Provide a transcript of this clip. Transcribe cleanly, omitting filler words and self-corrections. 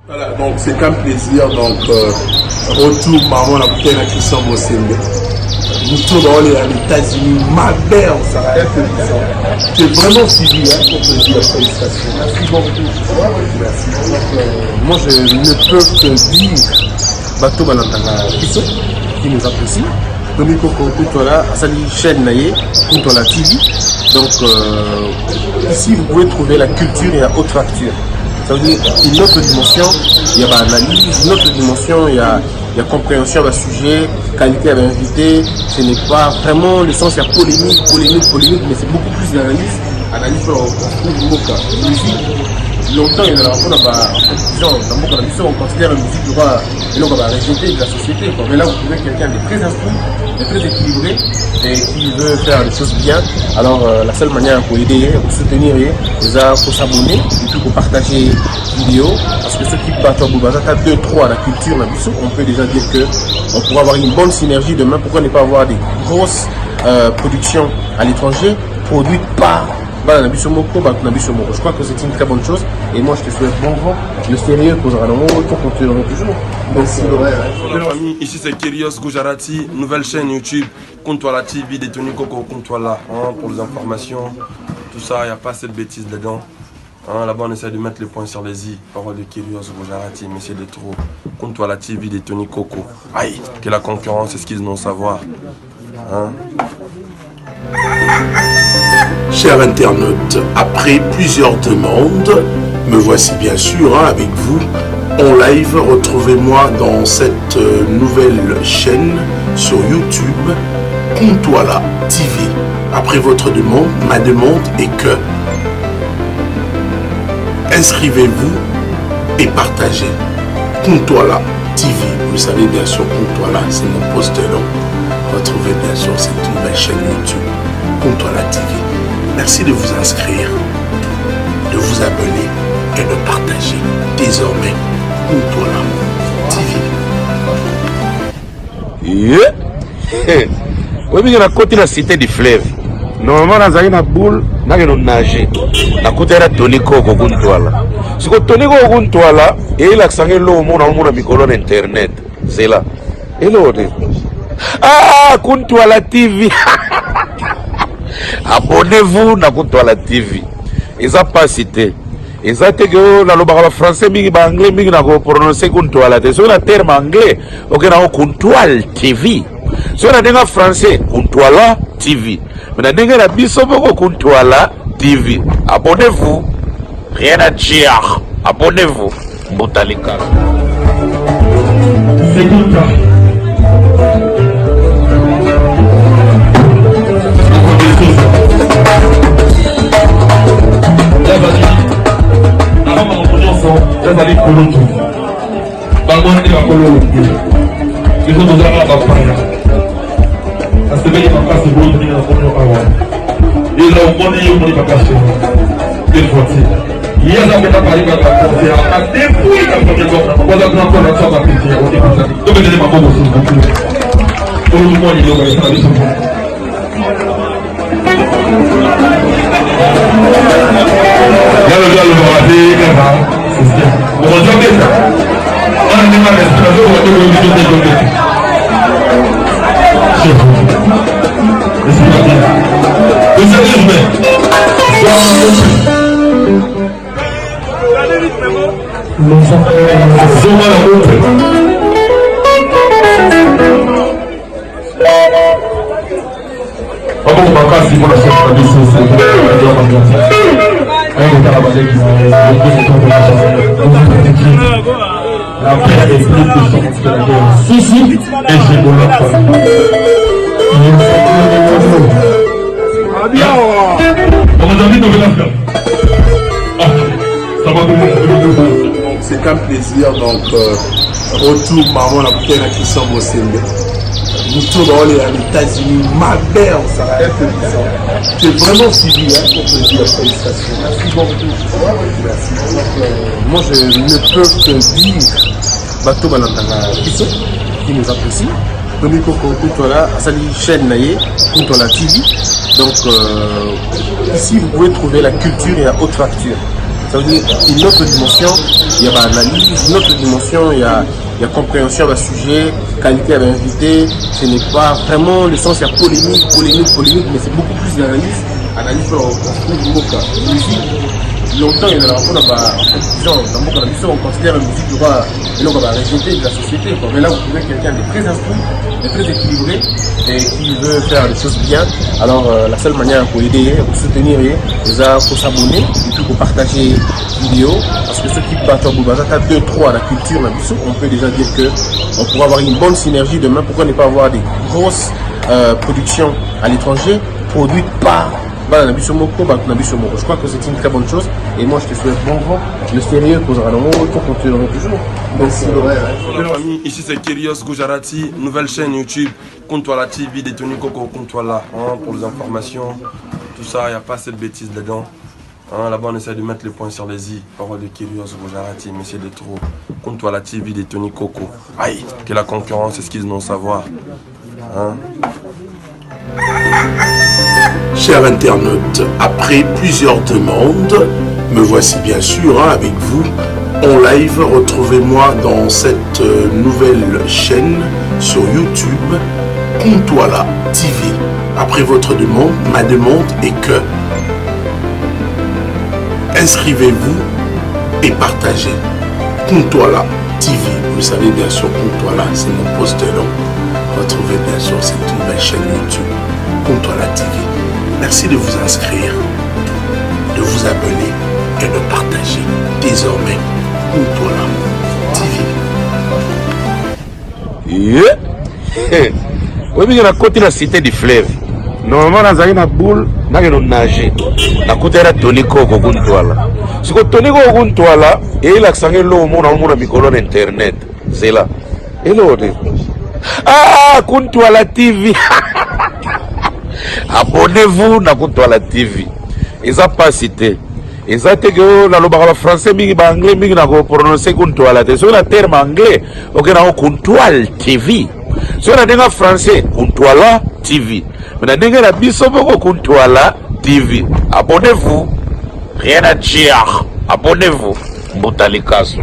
Voilà, donc c'est un plaisir. Donc, retour maman la bouteille à Christian Bosembe. Nous sommes dans les États-Unis, ma belle, ça va être puissant. C'est vraiment suivi, hein, pour te dire félicitations. Merci beaucoup. Merci. Moi, je ne peux que dire, Bato Balantanga Kisso, qui nous apprécie. Domiko Kontola, Asali chaîne Naye, Kontola TV. Donc, ici, vous pouvez trouver la culture et la haute facture. Ça veut dire une autre dimension, il y a l'analyse, une autre dimension, il y a compréhension d'un sujet, qualité à l'invité. Ce n'est pas vraiment le sens, il y a polémique, mais c'est beaucoup plus d'analyse. Analyse sur la musique. Longtemps, il y a la rapport on considère la musique comme la rejeter de la société. Mais là, vous trouvez quelqu'un de très instruit, de très équilibré et qui veut faire les choses bien. Alors, la seule manière pour aider, pour soutenir, c'est pour s'abonner et puis pour partager les vidéos. Parce que ceux qui battent au Boubaza, 2-3 à la culture, on peut déjà dire qu'on pourra avoir une bonne synergie demain. Pourquoi ne pas avoir des grosses productions à l'étranger produites par je crois que c'est une très bonne chose et moi je te souhaite bon vent, le sérieux posera dans mon retour pour te toujours. Merci. Bonjour amis, ici c'est Kyrios Gujarati, nouvelle chaîne YouTube, Kontwala TV, détenu Coco Kontwala, pour les informations, tout ça, il n'y a pas cette bêtise dedans. Là-bas on essaie de mettre les points sur les i, parole de Kyrios Gujarati, mais c'est de trop. Kontwala TV, détenu Coco. Aïe, que la concurrence esquisse non savoir. Chers internautes, après plusieurs demandes, me voici bien sûr avec vous en live. Retrouvez-moi dans cette nouvelle chaîne sur YouTube, Kontwala TV. Après votre demande, ma demande est que inscrivez-vous et partagez. Kontwala TV, vous savez bien sûr, Kontwala, c'est mon poste de nom. Retrouvez bien sûr cette nouvelle chaîne YouTube, Kontwala TV. Merci de vous inscrire, de vous abonner et de partager. Désormais, Kontwala TV. Oui, mais il y a un côté de la cité du fleuve. Normalement, dans une boule, il y a un nager. La côté de la Toniko Kontwala. Si vous Toniko Kontwala, il a accès à l'eau, on a mis internet. C'est là. Et l'autre. Ah, Kontwala TV. Abonnez-vous à Kontwala TV. Ils n'ont pas cité. Ils ont dit que le français, mais l'anglais, mais ils prononcer Kontwala TV. Sur le terme anglais, on a Kontwala TV. Sur le français, Kontwala TV. Mais dans la bisobo Kontwala TV. Abonnez-vous. Rien à dire. Abonnez-vous. Botalika. C'est tout ça. Ezali kolonzo bango ndi bakolonzo biso tozalaka bapaya asebeli makasi bozoni na kono awa eza omoni ye omoni makasi defoti ye aza mpena bayibaka konse akadepui kakokekoaza kuna mpona tsa bapiti ya odekosaki tobetele maboko sosuku olumoni liloka esala biso yalo bakate kaka on va jouer ça. On a des mal respiration, on va jouer ça. C'est pas bien. Vous savez, je mets. La paix est plus puissante que la guerre. Si, et j'ai mon enfant. C'est un plaisir. Donc, retour maman la bouteille à Christian Bosembe. Nous sommes dans les États-Unis, ma belle, ça va être puissant. C'est vraiment suivi, hein, pour te dire félicitations. Merci beaucoup. Merci. Moi, je ne peux que dire, Bato Balantanga Kisso, qui nous apprécie. Domiko Kontola, Asali chaîne Naye, Kontwala TV. Donc, ici, vous pouvez trouver la culture et la haute facture. Ça veut dire une autre dimension, il y a l'analyse, une autre dimension, il y a compréhension d'un sujet, qualité à l'invité. Ce n'est pas vraiment le sens, il y a polémique, mais c'est beaucoup plus d'analyse pour construire du mot. Musique, longtemps, il y a la rencontre, on considère la musique comme la réalité de la société. Mais là, vous trouvez quelqu'un de très instruit, de très équilibré et qui veut faire les choses bien. Alors, la seule manière pour aider, pour soutenir, c'est pour s'abonner et puis pour partager la vidéo. Parce que ceux qui battent au Boubazata 2-3 à la culture, on peut déjà dire qu'on pourra avoir une bonne synergie demain. Pourquoi ne pas avoir des grosses productions à l'étranger produites par je crois que c'est une très bonne chose et moi je te souhaite bon vent. Le sérieux posera dans mon retour qu'on te le toujours. Merci. La famille, ici c'est Kyrios Gujarati, nouvelle chaîne YouTube, Comptoir TV, détenu Coco Comptoir pour les informations, tout ça, il n'y a pas cette bêtise dedans. Là-bas on essaie de mettre les points sur les i, parole de Kyrios Gujarati, mais c'est de trop. Comptoir TV, détenu Coco. Aïe, que la concurrence, c'est ce qu'ils n'ont savoir. Chers internautes, après plusieurs demandes, me voici bien sûr avec vous en live. Retrouvez-moi dans cette nouvelle chaîne sur YouTube, Comptoir TV. Après votre demande, ma demande est que inscrivez-vous et partagez. Comptoir TV, vous savez bien sûr, Comptoir, c'est mon poste nom. Retrouvez bien sûr cette nouvelle chaîne YouTube, Comptoir TV. Merci de vous inscrire, de vous abonner et de partager. Désormais, Comptoir TV. Oui, mais il y a côté de la cité du fleuve. Normalement, dans une boule, il y a un nager. La côté de Tony Coco Comptoir. Si vous Tony Coco Comptoir, et il a accès à l'eau, on a mis sur Internet. C'est là. Et l'autre. Ah, Comptoir TV. Abonnez-vous à Comptoir TV. Ils n'ont pas cité. Ils ont dit que le français, l'anglais, ils ont prononcé Comptoir TV. Sur le terme anglais, on a Comptoir TV. Sur le terme français, Comptoir TV. Mais dans le terme Comptoir TV. Abonnez-vous. Rien à dire. Abonnez-vous. Boutalikas.